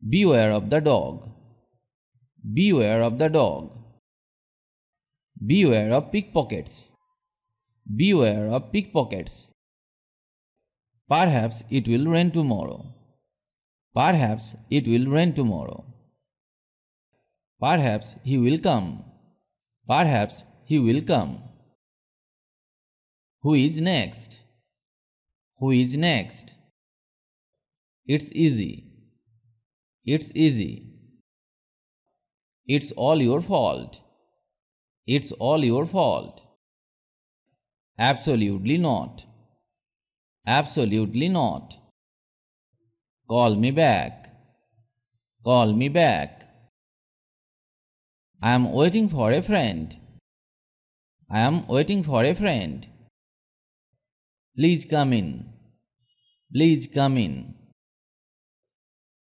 Beware of the dog. Beware of the dog. Beware of pickpockets. Beware of pickpockets. Perhaps it will rain tomorrow. Perhaps it will rain tomorrow. Perhaps he will come. Perhaps he will come. Who is next? Who is next? It's easy. It's easy. It's all your fault. It's all your fault. Absolutely not. Absolutely not. Call me back. Call me back. I am waiting for a friend. I am waiting for a friend. Please come in. Please come in.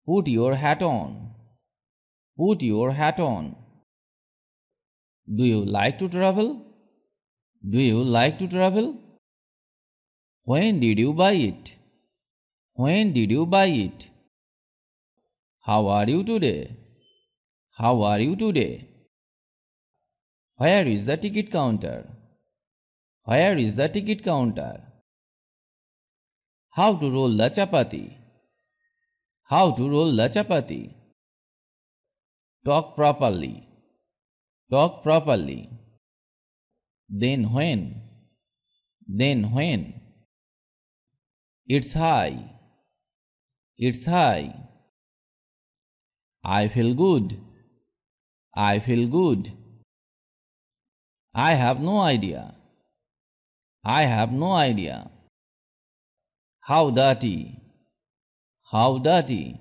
Put your hat on. Put your hat on. Do you like to travel? Do you like to travel? When did you buy it? When did you buy it? How are you today? How are you today? Where is the ticket counter? Where is the ticket counter? How to roll the chapati? How to roll the chapati? Talk properly. Talk properly. Then when? Then when? It's high. It's high. I feel good. I feel good. I have no idea. I have no idea. How dirty. How dirty.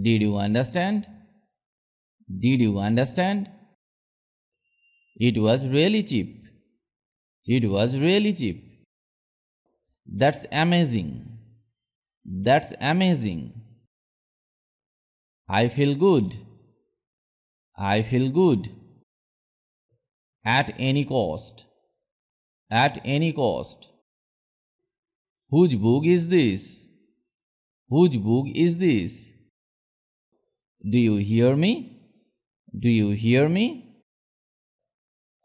Did you understand? Did you understand? It was really cheap. It was really cheap. That's amazing. That's amazing. I feel good. I feel good. At any cost. At any cost. Whose book is this? Whose book is this? Do you hear me? Do you hear me?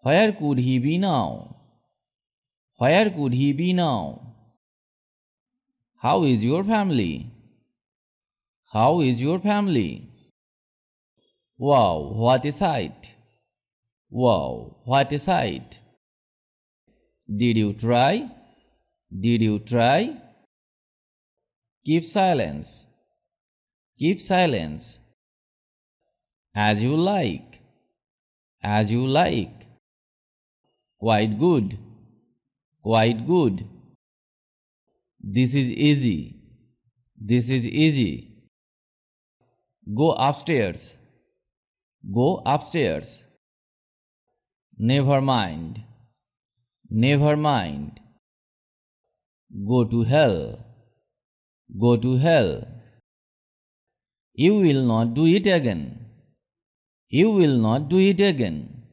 Where could he be now? Where could he be now? How is your family? How is your family? Wow, what a sight! Wow, what a sight! Did you try? Did you try? Keep silence. Keep silence. As you like. As you like. Quite good. Quite good. This is easy. This is easy. Go upstairs. Go upstairs. Never mind. Never mind. Go to hell. Go to hell. You will not do it again. You will not do it again.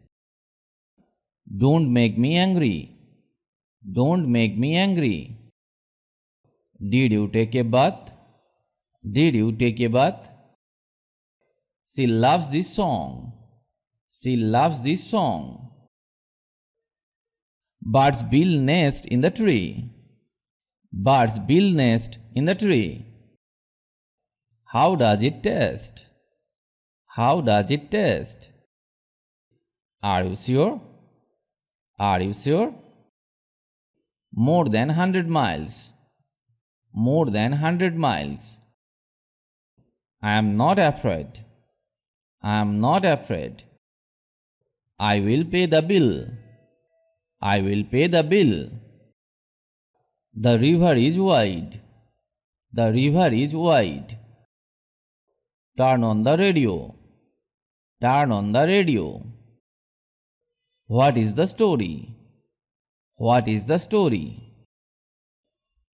Don't make me angry. Don't make me angry. Did you take a bath? Did you take a bath? She loves this song. She loves this song. Birds build nest in the tree. Birds build nest in the tree. How does it taste? How does it taste? Are you sure? Are you sure? More than 100 miles. More than 100 miles. I am not afraid. I am not afraid. I will pay the bill. I will pay the bill. The river is wide. The river is wide. Turn on the radio. Turn on the radio. What is the story? What is the story?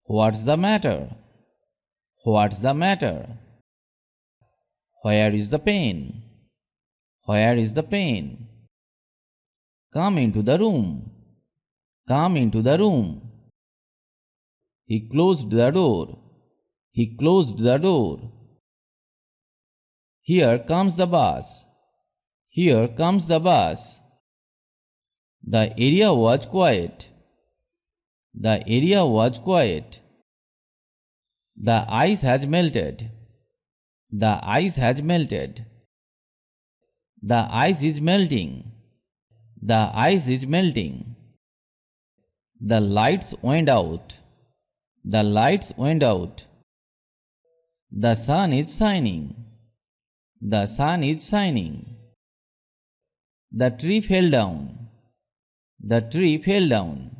What's the matter? What's the matter? Where is the pain? Where is the pain? Come into the room. Come into the room. He closed the door. He closed the door. Here comes the bus. Here comes the bus. The area was quiet. The area was quiet. The ice has melted. The ice has melted. The ice is melting. The ice is melting. The lights went out. The lights went out. The sun is shining. The sun is shining. The tree fell down. The tree fell down.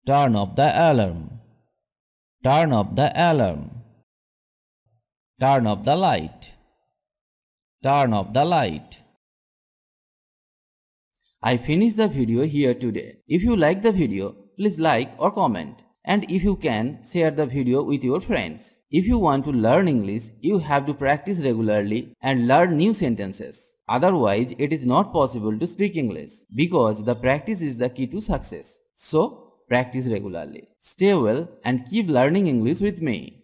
Turn off the alarm. Turn off the alarm. Turn off the light. Turn off the light. I finished the video here today. If you like the video, please like or comment. And if you can, share the video with your friends. If you want to learn English, you have to practice regularly and learn new sentences. Otherwise, it is not possible to speak English because the practice is the key to success. So, practice regularly. Stay well and keep learning English with me.